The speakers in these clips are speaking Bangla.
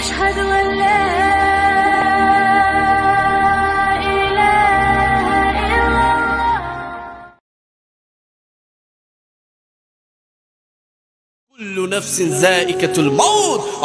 أشهد أن لا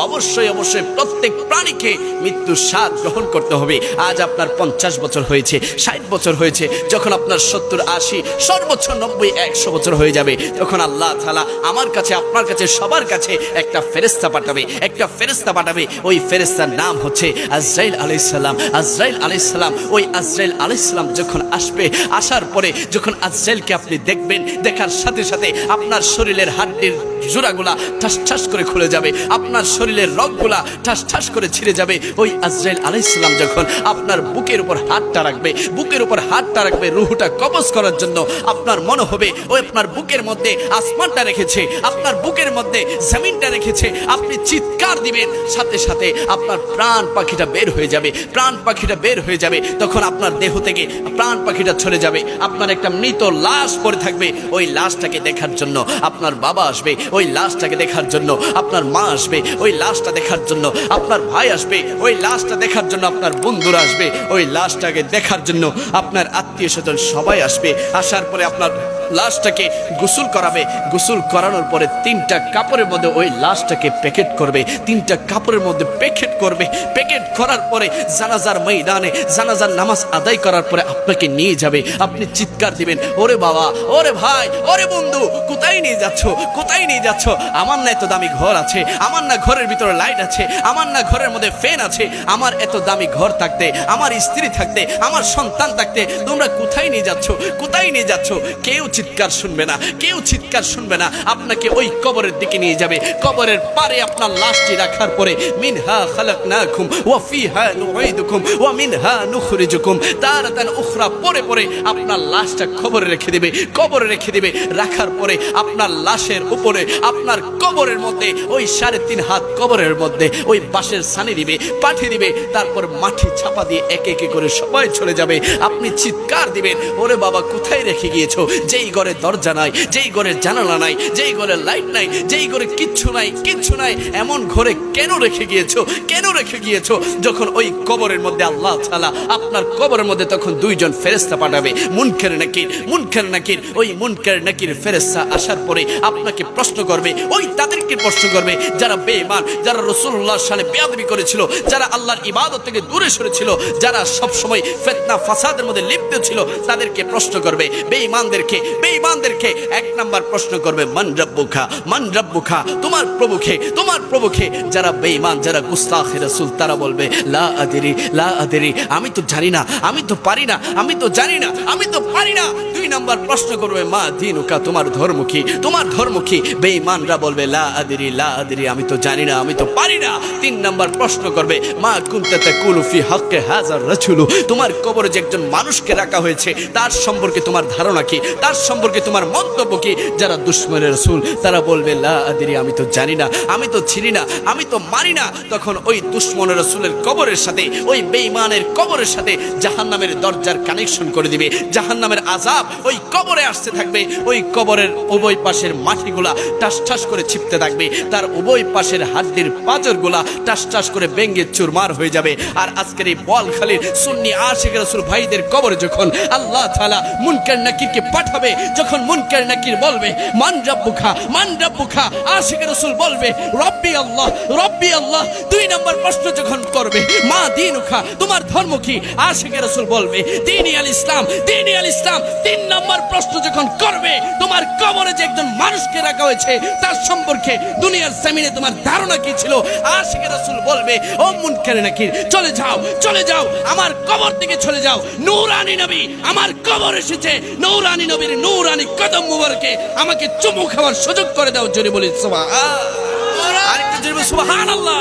অবশ্যই অবশ্যই প্রত্যেক প্রাণীকে মৃত্যুর স্বাদ গ্রহণ করতে হবে। আজ আপনার 50 বছর হয়েছে, 60 বছর হয়েছে, যখন আপনার 70, 80, সর্বোচ্চ 90, 100 বছর হয়ে যাবে, তখন আল্লাহ তাআলা আমার কাছে, আপনার কাছে, সবার কাছে একটা ফেরেশতা পাঠাবে, একটা ফেরেশতা পাঠাবে। ওই ফেরেশতার নাম হচ্ছে আজরাইল আলাইহিস সালাম। আজরাইল আলাইহিস সালাম, ওই আজরাইল আলাইহিস সালাম যখন আসবে, আসার পরে যখন আজরাইলকে আপনি দেখবেন, দেখার সাথে সাথে আপনার শরীরের হাড়ের জোড়াগুলা ঠাস ঠাস করে খুলে যাবে, আপনার শরীরের রগগুলা ঠাস ঠাস করে ছিঁড়ে যাবে। ওই আজরাইল আলাইহিস সালাম যখন আপনার বুকের উপর হাতটা রাখবে, বুকের উপর হাতটা রাখবে রূহটা কবজ করার জন্য, আপনার মনে হবে ওই আপনার বুকের মধ্যে আসমানটা রেখেছে, আপনার বুকের মধ্যে জমিনটা রেখেছে। আপনি চিৎকার দিবেন, সাথে সাথে আপনার প্রাণ পাখিটা বের হয়ে যাবে, প্রাণ পাখিটা বের হয়ে যাবে। তখন আপনার দেহ থেকে প্রাণ পাখিটা চলে যাবে, আপনার একটা মৃত লাশ পড়ে থাকবে। ওই লাশটাকে দেখার জন্য আপনার বাবা আসবে, ওই লাশটাকে দেখার জন্য আপনার মা আসবে, ওই লাশটা দেখার জন্য আপনার ভাই আসবে, ওই লাশটা দেখার জন্য আপনার বন্ধুরা আসবে, ওই লাশটাকে দেখার জন্য আপনার আত্মীয় স্বজন সবাই আসবে। আসার পরে আপনার লাশটাকে গোসল করাবে, গোসল করানোর পরে 3টা কাপড়ের মধ্যে ওই লাশটাকে প্যাকেট করবে, 3টা কাপড়ের মধ্যে প্যাকেট করবে। প্যাকেট করার পরে জানাজার ময়দানে জানাজার নামাজ আদায় করার পরে আপনাকে নিয়ে যাবে। আপনি চিৎকার দিবেন, ওরে বাবা, ওরে ভাই, ওরে বন্ধু, কোথায় নিয়ে যাচ্ছ, কোথায় নিয়ে যাচ্ছ? আমার না এত দামি ঘর আছে, আমার না ঘরের ভিতরে লাইট আছে, আমার না ঘরের মধ্যে ফ্যান আছে, আমার এত দামি ঘর থাকতে, আমার স্ত্রী থাকতে, আমার সন্তান থাকতে তোমরা কোথায় নিয়ে যাচ্ছ, কোথায় নিয়ে যাচ্ছ? কেউ চিৎকার শুনবে না, কেউ চিৎকার শুনবে না। আপনাকে ওই কবরের দিকে নিয়ে যাবে। কবরের পারে আপনার লাশটি রাখার পরে মিনহা খালাকনাকুম ওয়া ফিহা নুঈদুকুম ওয়া মিনহা নুখরিজুকুম তারাতান উখরা পরে পরে আপনার লাশটা কবরে রেখে দিবে, কবরে রেখে দিবে। রাখার পরে আপনার লাশের উপরে আপনার কবরের মধ্যে ওই 3.5 হাত কবরের মধ্যে ওই বাঁশের ছানি দিবে, পাঠিয়ে দিবে। তারপর মাটি ছাপা দিয়ে একে একে করে সবাই চলে যাবে। আপনি চিৎকার দিবেন, ওরে বাবা, কোথায় রেখে গিয়েছো? যেই ঘরে দরজা নাই, যেই ঘরে জানালা নাই, যেই ঘরে লাইট নাই, যেই ঘরে কিচ্ছু নাই, কিচ্ছু নাই, এমন ঘরে কেন রেখে গিয়েছো, কেন রেখে গিয়েছো? যখন ওই কবরের মধ্যে আল্লাহ তাআলা আপনার কবরের মধ্যে তখন 2জন ফেরেশতা পাঠাবে, মুনকার নাকির, মুনকার নাকির। ওই মুনকার নাকির ফেরেশতা আসার পরে আপনাকে প্রশ্ন করবে, ওই তাদেরকে প্রশ্ন করবে যারা বেঈমান, যারা রাসূলুল্লাহর শানে বেয়াদবি করেছিল, যারা আল্লাহর ইবাদত থেকে দূরে সরেছিল, যারা সব সময় ফিতনা ফাসাদের মধ্যে লিপ্ত ছিল, তাদেরকে প্রশ্ন করবে। বেঈমানদেরকে, বেঈমানদেরকে 1 নাম্বার প্রশ্ন করবে, মান রাব্বুকা, মান রাব্বুকা, তোমার প্রভুকে, তোমার প্রভুকে। যারা বেঈমান, যারা গুস্তাখে রাসূল, তারা বলবে লা আদরি, লা আদরি, আমি তো জানি না, আমি তো পারি না, আমি তো জানি না, আমি তো পারি না। 2 নাম্বার প্রশ্ন করবে, মা দীনুকা, তোমার ধর্ম কি, তোমার ধর্ম কি? বেঈমানরা বলবে লা আদরি, লা আদরি, আমি তো জানি না, আমি তো পারি না। 3 নাম্বার প্রশ্ন করবে, মা কুনতা তাকুলু ফি হাক্কি হাযার রাসূল, তোমার কবরে যে একজন মানুষকে রাখা হয়েছে তার সম্পর্কে তোমার ধারণা কি, তার সম্পর্কে তোমার মন্তব্য কি? যারা দুশমনের রাসূল, তারা বলবে লা আদরি, আমি তো জানি না, আমি তো চিনি না, আমি তো মানি না। তখন ওই দুশমনের রাসূলের কবরের সাথে ওই বেঈমানের কবরের সাথে জাহান্নামের দরজার কানেকশন করে দিবে। জাহান্নামের আযাব ওই কবরে আসতে থাকবে। ওই কবরের উভয় পাশের মাটিগুলা টাস টাস করে ছিপতে থাকবে, তার উভয় পাশের হাড্ডির পাঁজরগুলা টাস টাস করে ভেঙে চুরমার হয়ে যাবে। আর আজকের এই বোয়ালখালীর সুন্নি আশিক রাসূল ভাইদের কবরে যখন আল্লাহ তাআলা মুনকার নাকিরকে পাঠাবে, যখন মুনকার নাকির বলবে মান রাব্বুকা, মান রাব্বুকা, আশিক রাসূল বলবে রব্বি আল্লাহ, রব্বি আল্লাহ। 2 নম্বর প্রশ্ন যখন করবে, মা দীনুকা, তোমার ধর্ম কি? আশিক রাসূল বলবে দীনি আল ইসলাম, দীনি আল ইসলাম। 3 নম্বর প্রশ্ন যখন করবে, তোমার কবরে যে একজন মানুষকে রাখা হয়েছে তার সম্পর্কে দুনিয়ার জমিনে তোমার ধারণা কি ছিল? আশিক রাসূল বলবে ও মুনকার নাকির, চলে যাও, চলে যাও, আমার কবর থেকে চলে যাও। নূরানী নবী আমার কবর এসেছে, নূরানী নবীর নূরানী কদম মুবারকে আমাকে চুমু খাওয়ার সুযোগ করে দাও। জোরে বলি সুবহানাল্লাহ, আরেকটু জোরে বলি সুবহানাল্লাহ।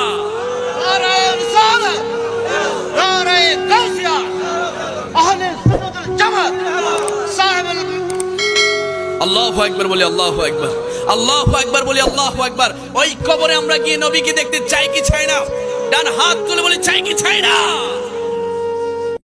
নারে রিসালাত, নারে গাউসিয়া, আহলে সুন্নাত ওয়াল জামাত, সাহেবুল আল্লাহু আকবার বলি, আল্লাহু আকবার, আল্লাহু আকবার বলি, আল্লাহু আকবার। ওই কবরে আমরা গিয়ে নবীকে দেখতে চাই কি চাই না? ডান হাত তুলে বলি চাই কি চাই না?